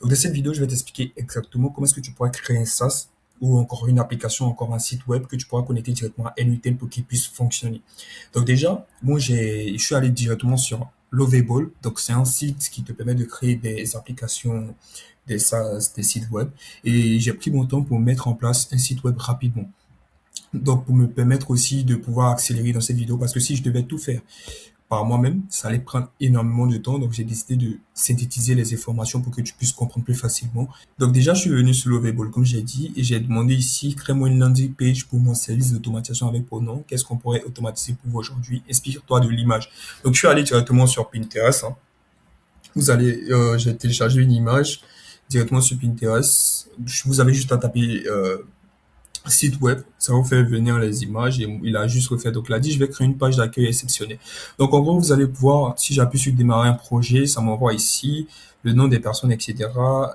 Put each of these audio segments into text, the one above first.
Donc, dans cette vidéo, je vais t'expliquer exactement comment est-ce que tu pourras créer un SaaS ou encore une application, encore un site web que tu pourras connecter directement à N8N pour qu'il puisse fonctionner. Donc déjà, moi, je suis allé directement sur Lovable. Donc, c'est un site qui te permet de créer des applications, des SaaS, des sites web. Et j'ai pris mon temps pour mettre en place un site web rapidement. Donc, pour me permettre aussi de pouvoir accélérer dans cette vidéo, parce que si je devais tout faire par moi-même, ça allait prendre énormément de temps. Donc, j'ai décidé de synthétiser les informations pour que tu puisses comprendre plus facilement. Donc, déjà, je suis venu sur Lovable, comme j'ai dit, et j'ai demandé ici, crée-moi une landing page pour mon service d'automatisation avec pronom. Qu'est-ce qu'on pourrait automatiser pour vous aujourd'hui? Inspire-toi de l'image. Donc, je suis allé directement sur Pinterest, hein. J'ai téléchargé une image directement sur Pinterest. Vous avez juste à taper, site web, ça vous fait venir les images et il a juste refait. Donc, il a dit, je vais créer une page d'accueil exceptionnelle. Donc, en gros, vous allez pouvoir, si j'appuie sur démarrer un projet, ça m'envoie ici le nom des personnes, etc.,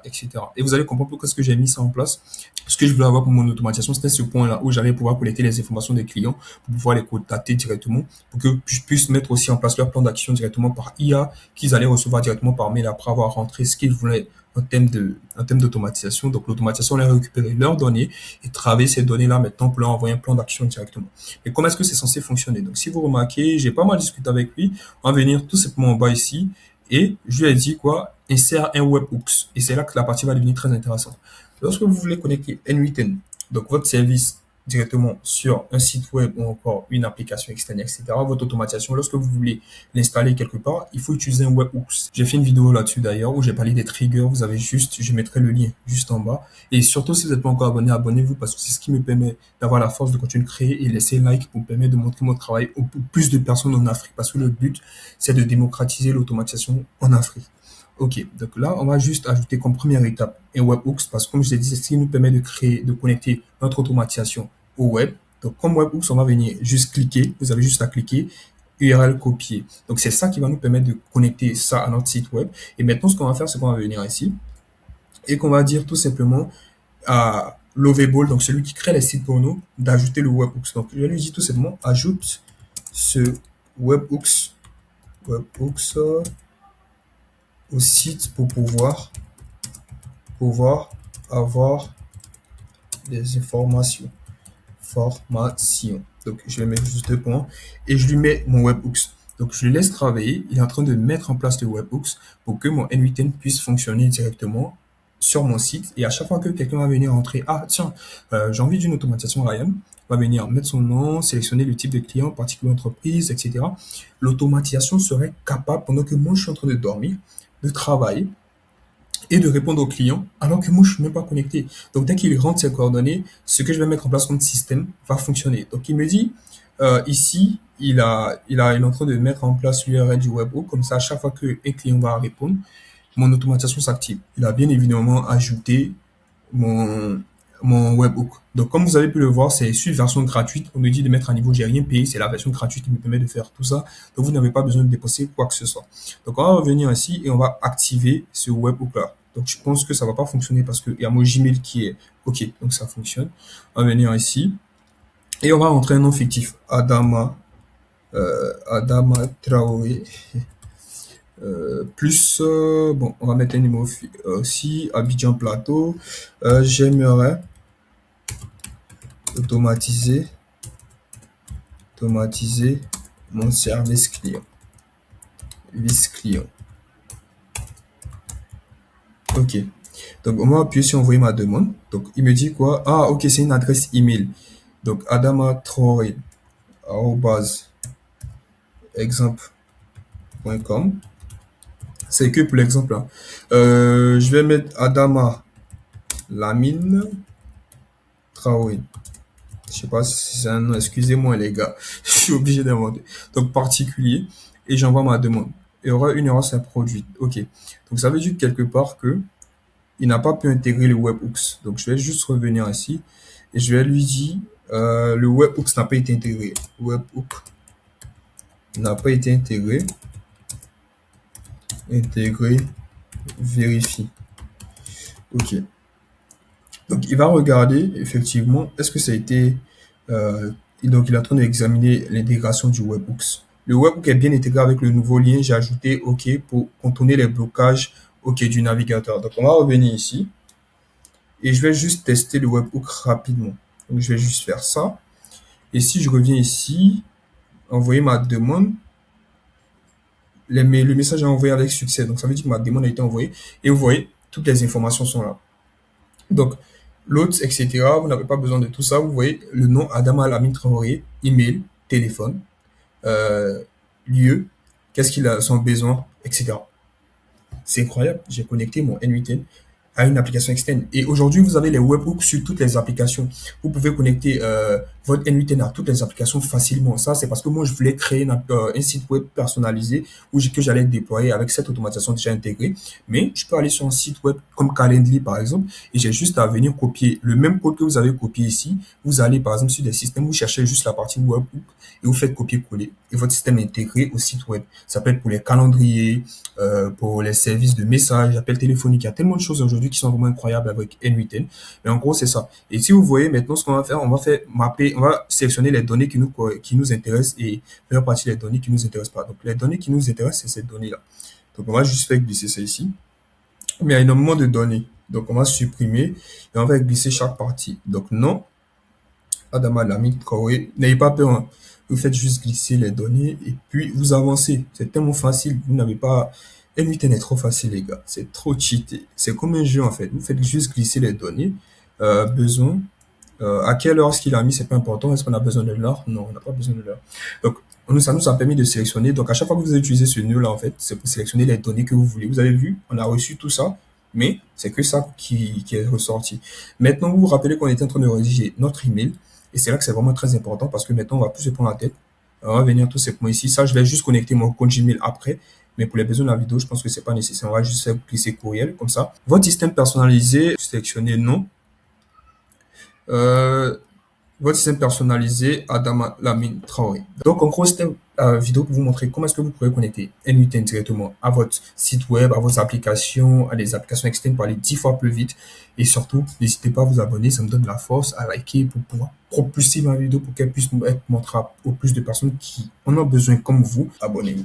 etc. Et vous allez comprendre pourquoi est-ce que j'ai mis ça en place. Ce que je voulais avoir pour mon automatisation, c'était ce point-là où j'allais pouvoir collecter les informations des clients pour pouvoir les contacter directement, pour que je puisse mettre aussi en place leur plan d'action directement par IA, qu'ils allaient recevoir directement par mail après avoir rentré ce qu'ils voulaient en thème d'automatisation. Donc, l'automatisation allait récupérer leurs données et travailler ces données-là maintenant pour leur envoyer un plan d'action directement. Mais comment est-ce que c'est censé fonctionner? Donc, si vous remarquez, j'ai pas mal discuté avec lui. On va venir tout simplement en bas ici et je lui ai dit quoi? Insère un webhooks. Et c'est là que la partie va devenir très intéressante. Lorsque vous voulez connecter N8N, donc votre service directement sur un site web ou encore une application externe, etc., votre automatisation, lorsque vous voulez l'installer quelque part, il faut utiliser un webhooks. J'ai fait une vidéo là-dessus d'ailleurs où j'ai parlé des triggers. Vous avez juste, je mettrai le lien juste en bas. Et surtout, si vous n'êtes pas encore abonné, abonnez-vous parce que c'est ce qui me permet d'avoir la force de continuer de créer et laisser like pour me permettre de montrer mon travail au plus de personnes en Afrique. Parce que le but, c'est de démocratiser l'automatisation en Afrique. Ok, donc là, on va juste ajouter comme première étape un webhooks parce que comme je l'ai dit, c'est ce qui nous permet de créer, de connecter notre automatisation au web. Donc comme webhooks, on va venir juste cliquer, vous avez juste à cliquer, URL copier. Donc c'est ça qui va nous permettre de connecter ça à notre site web. Et maintenant, ce qu'on va faire, c'est qu'on va venir ici et qu'on va dire tout simplement à Lovable, donc celui qui crée les sites pour nous, d'ajouter le webhooks. Donc je lui dis tout simplement, ajoute ce webhooks au site pour pouvoir avoir des informations. Formation. Donc, je vais mettre juste deux points et je lui mets mon webhooks. Donc, je le laisse travailler. Il est en train de mettre en place le webhooks pour que mon N8N puisse fonctionner directement sur mon site. Et à chaque fois que quelqu'un va venir entrer, ah, tiens, j'ai envie d'une automatisation Ryan, va venir mettre son nom, sélectionner le type de client, particulier entreprise, etc. L'automatisation serait capable, pendant que moi, je suis en train de dormir, de travailler et de répondre aux clients alors que moi je suis même pas connecté. Donc dès qu'il rentre ses coordonnées, ce que je vais mettre en place comme système va fonctionner. Donc il me dit ici il est en train de mettre en place l'URL du webhook, comme ça à chaque fois que un client va répondre, mon automatisation s'active. Il a bien évidemment ajouté mon mon webhook. Donc comme vous avez pu le voir, c'est sur version gratuite. On me dit de mettre à niveau, j'ai rien payé, c'est la version gratuite qui me permet de faire tout ça. Donc vous n'avez pas besoin de dépenser quoi que ce soit. Donc on va revenir ici et on va activer ce webhook là. Donc je pense que ça va pas fonctionner parce qu'il y a mon Gmail qui est OK, donc ça fonctionne. On va venir ici et on va rentrer un nom fictif. Adama Traoré. Bon, on va mettre un numéro aussi, Abidjan Plateau. J'aimerais automatiser, automatiser mon service client. Vice client. OK. Donc, on va appuyer sur envoyer ma demande. Donc, il me dit quoi? Ah, OK, c'est une adresse email. Donc, Adama Traoré, exemple.com. C'est que pour l'exemple là. Je vais mettre Adama Lamine Traoré. Je sais pas si c'est un nom, excusez-moi les gars, je suis obligé d'inventer. Donc particulier, et j'envoie ma demande. Il y aura une erreur produite. OK. Donc ça veut dire quelque part que il n'a pas pu intégrer le webhooks. Donc je vais juste revenir ici et je vais lui dire le webhooks n'a pas été intégré. Webhook n'a pas été intégré. Intégré, vérifie. OK. Donc il va regarder effectivement est-ce que ça a été donc il est en train d'examiner l'intégration du webhooks. Le webhook est bien intégré avec le nouveau lien. J'ai ajouté OK pour contourner les blocages OK, du navigateur. Donc, on va revenir ici et je vais juste tester le webhook rapidement. Donc, je vais juste faire ça. Et si je reviens ici, envoyer ma demande, le message est envoyé avec succès. Donc, ça veut dire que ma demande a été envoyée. Et vous voyez, toutes les informations sont là. Donc, l'autre, etc., vous n'avez pas besoin de tout ça. Vous voyez le nom Adama Lamine Traoré, email, téléphone, euh, lieu, qu'est-ce qu'il a, son besoin, etc. C'est incroyable. J'ai connecté mon N8N à une application externe. Et aujourd'hui, vous avez les webhooks sur toutes les applications. Vous pouvez connecter votre N8N à toutes les applications facilement. Ça, c'est parce que moi, je voulais créer un site web personnalisé que j'allais déployer avec cette automatisation déjà intégrée. Mais je peux aller sur un site web comme Calendly, par exemple, et j'ai juste à venir copier le même code que vous avez copié ici. Vous allez, par exemple, sur des systèmes, vous cherchez juste la partie webhook et vous faites copier-coller. Et votre système est intégré au site web. Ça peut être pour les calendriers, pour les services de messages, appels téléphoniques. Il y a tellement de choses aujourd'hui qui sont vraiment incroyables avec N8N. Mais en gros, c'est ça. Et si vous voyez maintenant ce qu'on va faire, on va faire mapper, on va sélectionner les données qui nous intéressent et faire partie des données qui nous intéressent pas. Donc, les données qui nous intéressent, c'est cette donnée-là. Donc, on va juste faire glisser ça ici. Mais il y a énormément de données. Donc, on va supprimer et on va glisser chaque partie. Donc, non, Adama Lamine Traoré, n'ayez pas peur, hein. Vous faites juste glisser les données et puis vous avancez. C'est tellement facile. Vous n'avez pas. N8N est trop facile, les gars. C'est trop cheaté. C'est comme un jeu, en fait. Vous faites juste glisser les données. Besoin. À quelle heure ce qu'il a mis, c'est pas important. Est-ce qu'on a besoin de l'heure? Non, on n'a pas besoin de l'heure. Donc, ça nous a permis de sélectionner. Donc, à chaque fois que vous utilisez ce nœud-là, en fait, c'est pour sélectionner les données que vous voulez. Vous avez vu, on a reçu tout ça, mais c'est que ça qui est ressorti. Maintenant, vous vous rappelez qu'on était en train de rédiger notre email. Et c'est là que c'est vraiment très important parce que maintenant, on va plus se prendre la tête. On va venir tous ces points ici. Ça, je vais juste connecter mon compte Gmail après. Mais pour les besoins de la vidéo, je pense que c'est pas nécessaire. On va juste faire glisser courriel comme ça. Votre système personnalisé, sélectionnez non. Euh, Votre système personnalisé, Adama Lamine Traoré. Donc, en gros, c'était une vidéo pour vous montrer comment est-ce que vous pouvez connecter N8N directement à votre site web, à vos applications, à des applications externes pour aller 10 fois plus vite. Et surtout, n'hésitez pas à vous abonner, ça me donne la force à liker pour pouvoir propulser ma vidéo pour qu'elle puisse être montrée au plus de personnes qui en ont besoin comme vous. Abonnez-vous.